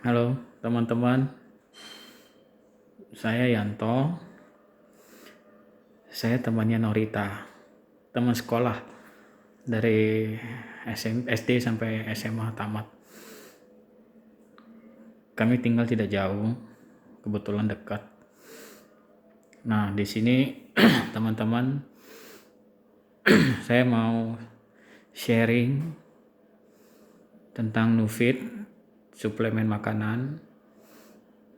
Halo teman-teman, saya Yanto. Saya temannya Norita, teman sekolah dari SD sampai SMA tamat. Kami tinggal tidak jauh, kebetulan dekat. Nah, di sini teman-teman, saya mau sharing tentang Nufit, suplemen makanan,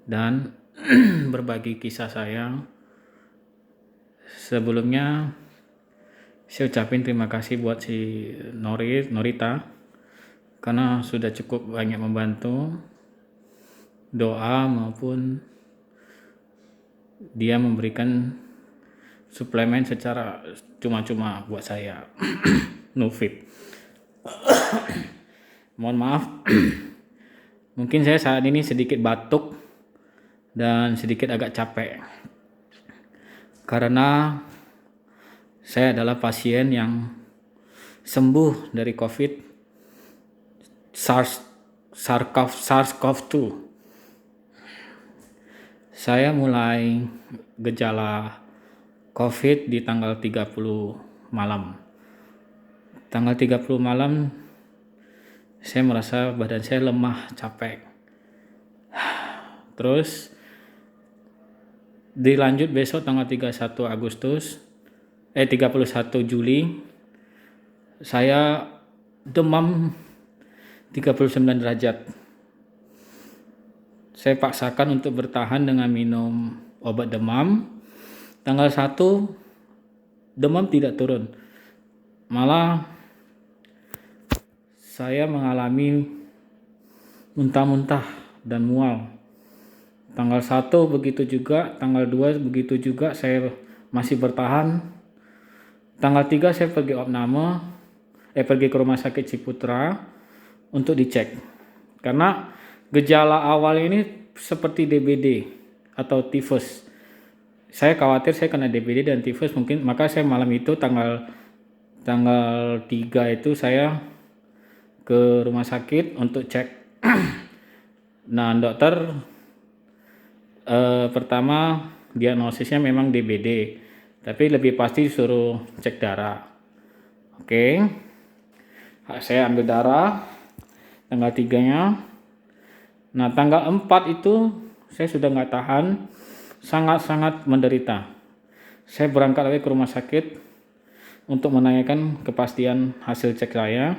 dan berbagi kisah saya. Sebelumnya saya ucapin terima kasih buat si Norita karena sudah cukup banyak membantu doa maupun dia memberikan suplemen secara cuma-cuma buat saya. Nufit. Mohon maaf, mungkin saya saat ini sedikit batuk dan sedikit agak capek karena saya adalah pasien yang sembuh dari COVID SARS-CoV-2. Saya mulai gejala COVID di tanggal 30 malam. Tanggal 30 malam saya merasa badan saya lemah, capek. Terus dilanjut besok tanggal 31 Juli saya demam 39 derajat. Saya paksakan untuk bertahan dengan minum obat demam. Tanggal 1 demam tidak turun. Malah saya mengalami muntah-muntah dan mual. Tanggal 1 begitu juga, tanggal 2 begitu juga, saya masih bertahan. Tanggal 3 saya pergi ke rumah sakit Ciputra untuk dicek. Karena gejala awal ini seperti DBD atau tifus. Saya khawatir saya kena DBD dan tifus mungkin, maka saya malam itu tanggal 3 itu saya ke rumah sakit untuk cek. Nah, dokter pertama diagnosisnya memang DBD, tapi lebih pasti disuruh cek darah. Oke, saya ambil darah tanggal 3-nya. Nah, tanggal 4 itu saya sudah nggak tahan, sangat-sangat menderita. Saya berangkat lagi ke rumah sakit untuk menanyakan kepastian hasil cek saya,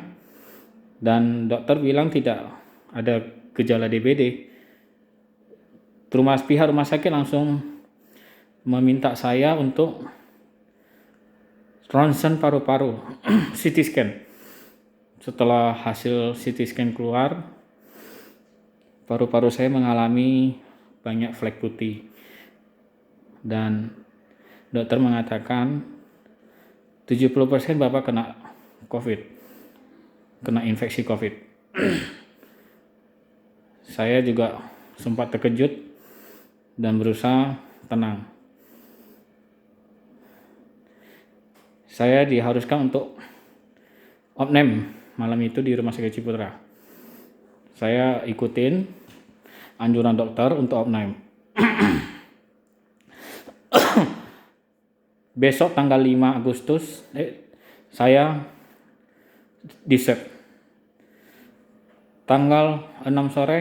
dan dokter bilang tidak ada gejala DBD. Pihak rumah sakit langsung meminta saya untuk ronsen paru-paru, CT scan. Setelah hasil CT scan keluar, paru-paru saya mengalami banyak flek putih. Dan dokter mengatakan 70% Bapak kena COVID, kena infeksi COVID. Saya juga sempat terkejut dan berusaha tenang. Saya diharuskan untuk opname malam itu di rumah sakit Ciputra. Saya ikutin anjuran dokter untuk opname. Besok tanggal 5 Agustus saya diswab. Tanggal 6 sore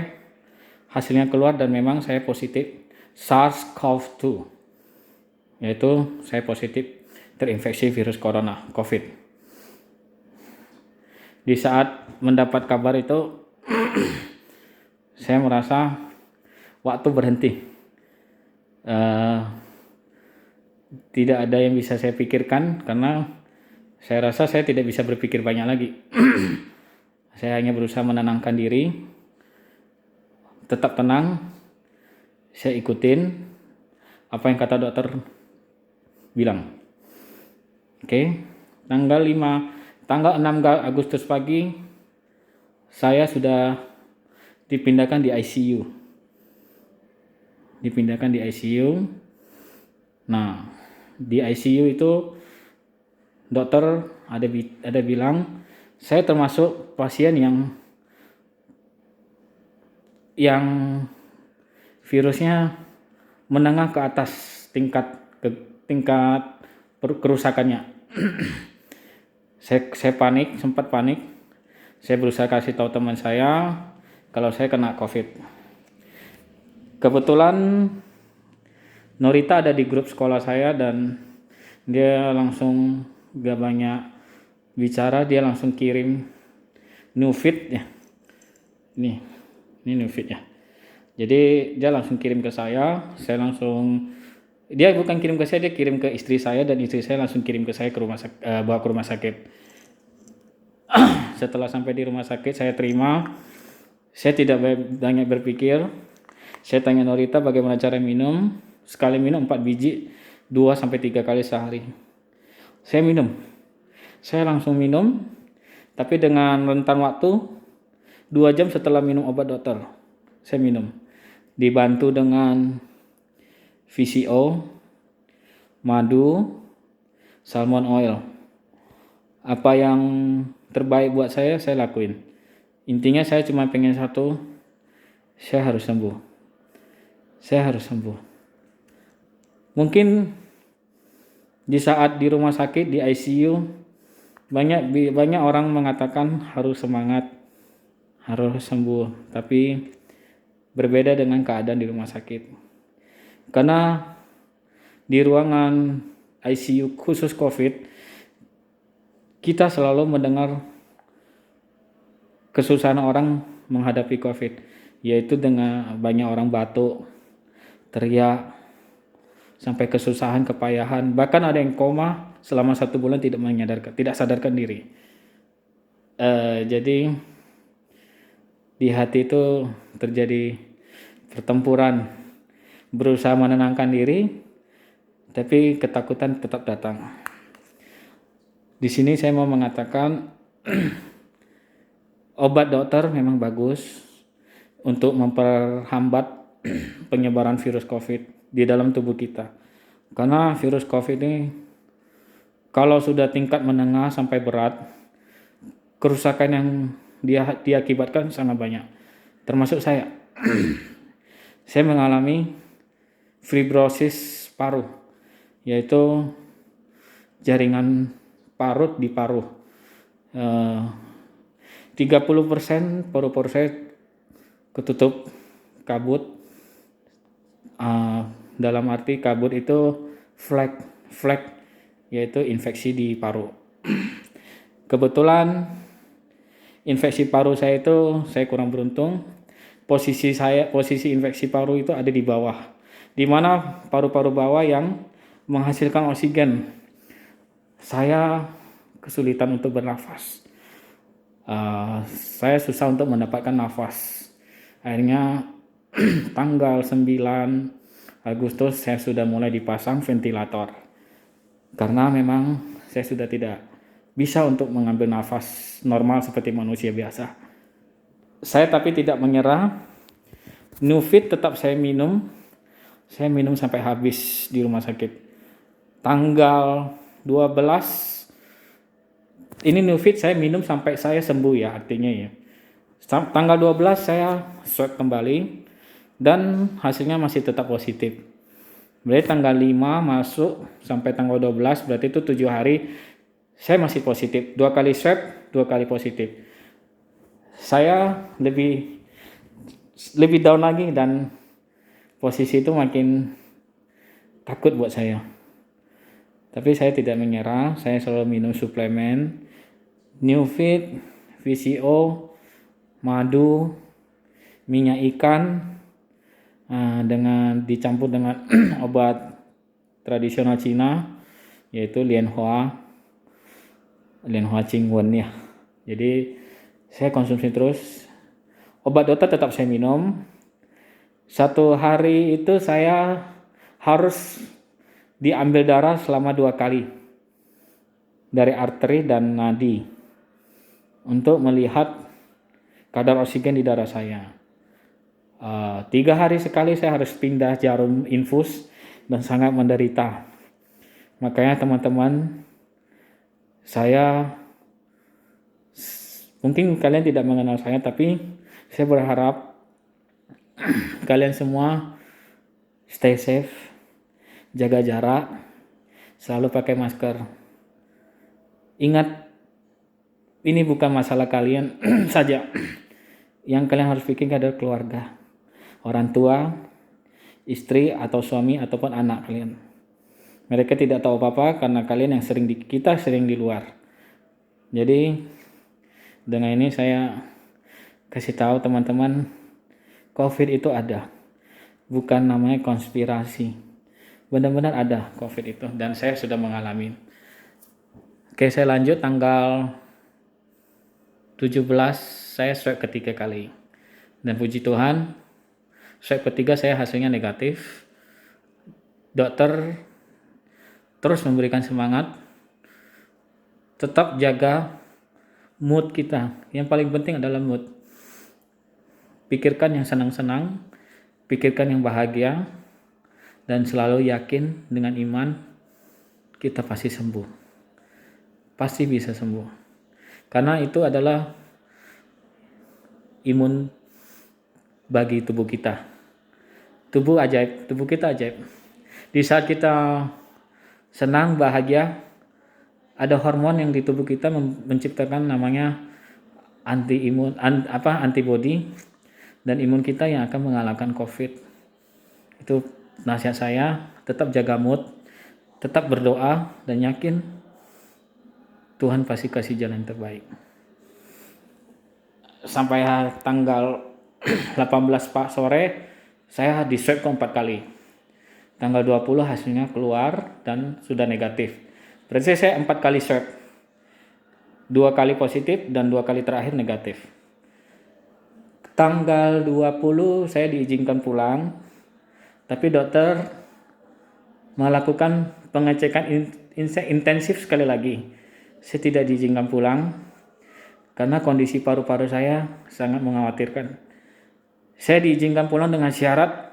hasilnya keluar dan memang saya positif SARS-CoV-2, yaitu saya positif terinfeksi virus corona COVID. Di saat mendapat kabar itu saya merasa waktu berhenti. Tidak ada yang bisa saya pikirkan karena saya rasa saya tidak bisa berpikir banyak lagi. Saya hanya berusaha menenangkan diri, tetap tenang. Saya ikutin apa yang kata dokter bilang. Oke, tanggal 6 Agustus pagi saya sudah dipindahkan di ICU. Nah, di ICU itu dokter ada bilang saya termasuk pasien yang yang virusnya menengah ke atas tingkat kerusakannya. Saya panik, sempat panik. Saya berusaha kasih tahu teman saya kalau saya kena COVID. Kebetulan Norita ada di grup sekolah saya dan dia langsung gak banyak bicara, dia langsung kirim new feed ya. Ini new feed ya. Jadi dia langsung kirim ke saya langsung, dia bukan kirim ke saya, dia kirim ke istri saya dan istri saya langsung kirim ke saya bawa ke rumah sakit. Setelah sampai di rumah sakit saya terima, saya tidak banyak berpikir, saya tanya Norita bagaimana cara minum, sekali minum 4 biji 2-3 kali sehari. Saya langsung minum, tapi dengan rentan waktu 2 jam setelah minum obat dokter, saya minum. Dibantu dengan VCO, madu, salmon oil. Apa yang terbaik buat saya lakuin. Intinya saya cuma pengen satu, saya harus sembuh. Mungkin di saat di rumah sakit, di ICU, banyak orang mengatakan harus semangat, harus sembuh. Tapi berbeda dengan keadaan di rumah sakit. Karena di ruangan ICU khusus COVID, kita selalu mendengar kesusahan orang menghadapi COVID, yaitu dengan banyak orang batuk, teriak, sampai kesusahan, kepayahan, bahkan ada yang koma selama 1 bulan tidak sadarkan diri. Jadi di hati itu terjadi pertempuran, berusaha menenangkan diri, tapi ketakutan tetap datang. Di sini saya mau mengatakan obat dokter memang bagus untuk memperhambat penyebaran virus COVID di dalam tubuh kita. Karena virus COVID ini kalau sudah tingkat menengah sampai berat, kerusakan yang diakibatkan sangat banyak. Termasuk saya. Saya mengalami fibrosis paru, yaitu jaringan parut di paru. 30% paru-paru saya ketutup kabut. Dalam arti kabut itu flek, yaitu infeksi di paru. Kebetulan infeksi paru saya kurang beruntung. Posisi infeksi paru itu ada di bawah, di mana paru-paru bawah yang menghasilkan oksigen. Saya kesulitan untuk bernafas. Saya susah untuk mendapatkan nafas. Akhirnya tanggal 9 Agustus saya sudah mulai dipasang ventilator. Karena memang saya sudah tidak bisa untuk mengambil nafas normal seperti manusia biasa. Saya tapi tidak menyerah. Nufit tetap saya minum. Saya minum sampai habis di rumah sakit. Tanggal 12 ini Nufit saya minum sampai saya sembuh ya, artinya ya. Tanggal 12 saya swab kembali dan hasilnya masih tetap positif. Berarti tanggal 5 masuk sampai tanggal 12, berarti itu 7 hari saya masih positif. 2 kali swab, 2 kali positif. Saya lebih down lagi dan posisi itu makin takut buat saya. Tapi saya tidak menyerah, saya selalu minum suplemen, Nufit, VCO, madu, minyak ikan, dengan dicampur dengan obat tradisional Cina, yaitu Lianhua Qingwen ya. Jadi saya konsumsi terus. Obat dokter tetap saya minum. 1 hari itu saya harus diambil darah selama 2 kali dari arteri dan nadi untuk melihat kadar oksigen di darah saya. 3 hari sekali saya harus pindah jarum infus dan sangat menderita. Makanya teman-teman, saya mungkin kalian tidak mengenal saya, tapi saya berharap kalian semua stay safe, jaga jarak, selalu pakai masker. Ingat, ini bukan masalah kalian saja. Yang kalian harus pikirkan adalah keluarga, orang tua, istri atau suami ataupun anak kalian. Mereka tidak tahu apa-apa karena kalian yang kita sering di luar. Jadi dengan ini saya kasih tahu teman-teman, COVID itu ada. Bukan namanya konspirasi. Benar-benar ada COVID itu dan saya sudah mengalami. Oke, saya lanjut tanggal 17 saya swab ketiga kali. Dan puji Tuhan, swab ketiga saya hasilnya negatif. Dokter terus memberikan semangat. Tetap jaga mood kita. Yang paling penting adalah mood. Pikirkan yang senang-senang, pikirkan yang bahagia, dan selalu yakin dengan iman kita pasti sembuh. Pasti bisa sembuh. Karena itu adalah imun bagi tubuh kita. Tubuh ajaib, tubuh kita ajaib. Di saat kita senang, bahagia, ada hormon yang di tubuh kita menciptakan namanya antibody, dan imun kita yang akan mengalahkan COVID. Itu nasihat saya, tetap jaga mood, tetap berdoa, dan yakin Tuhan pasti kasih jalan terbaik. Sampai tanggal 18 sore, saya di swab 4 kali. Tanggal 20 hasilnya keluar dan sudah negatif. Berarti saya 4 kali swab. 2 kali positif dan 2 kali terakhir negatif. Tanggal 20 saya diizinkan pulang, tapi dokter melakukan pengecekan intensif sekali lagi. Saya tidak diizinkan pulang karena kondisi paru-paru saya sangat mengkhawatirkan. Saya diizinkan pulang dengan syarat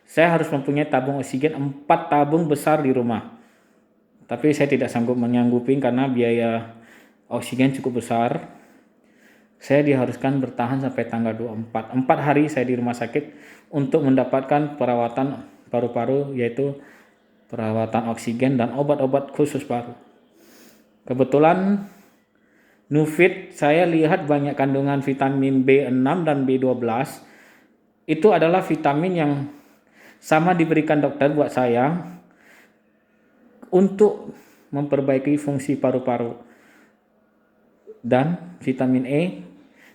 saya harus mempunyai tabung oksigen 4 tabung besar di rumah. Tapi saya tidak sanggup menyanggupi karena biaya oksigen cukup besar. Saya diharuskan bertahan sampai tanggal 24. 4 hari saya di rumah sakit untuk mendapatkan perawatan paru-paru, yaitu perawatan oksigen dan obat-obat khusus paru. Kebetulan Nufit saya lihat banyak kandungan vitamin B6 dan B12. Itu adalah vitamin yang sama diberikan dokter buat saya untuk memperbaiki fungsi paru-paru. Dan vitamin E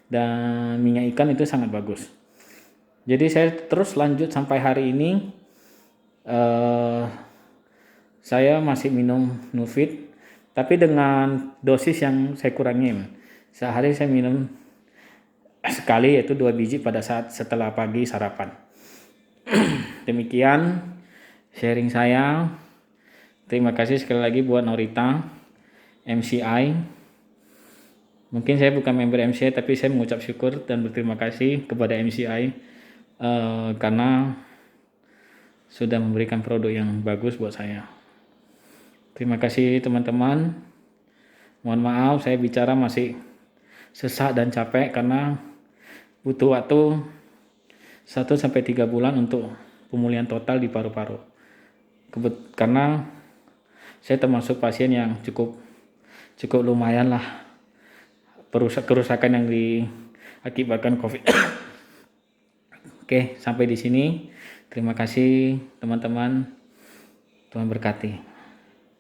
dan minyak ikan itu sangat bagus. Jadi saya terus lanjut sampai hari ini. Saya masih minum Nufit, tapi dengan dosis yang saya kurangin. Sehari saya minum sekali, yaitu 2 biji pada saat setelah pagi sarapan. Demikian sharing saya. Terima kasih sekali lagi buat Norita, MCI. Mungkin saya bukan member MCI, tapi saya mengucap syukur dan berterima kasih kepada MCI karena sudah memberikan produk yang bagus buat saya. Terima kasih teman-teman. Mohon maaf saya bicara masih sesak dan capek karena butuh waktu 1-3 bulan untuk pemulihan total di paru-paru. Karena saya termasuk pasien yang cukup lumayan lah kerusakan yang diakibatkan COVID. Oke, sampai di sini. Terima kasih teman-teman. Tuhan berkati.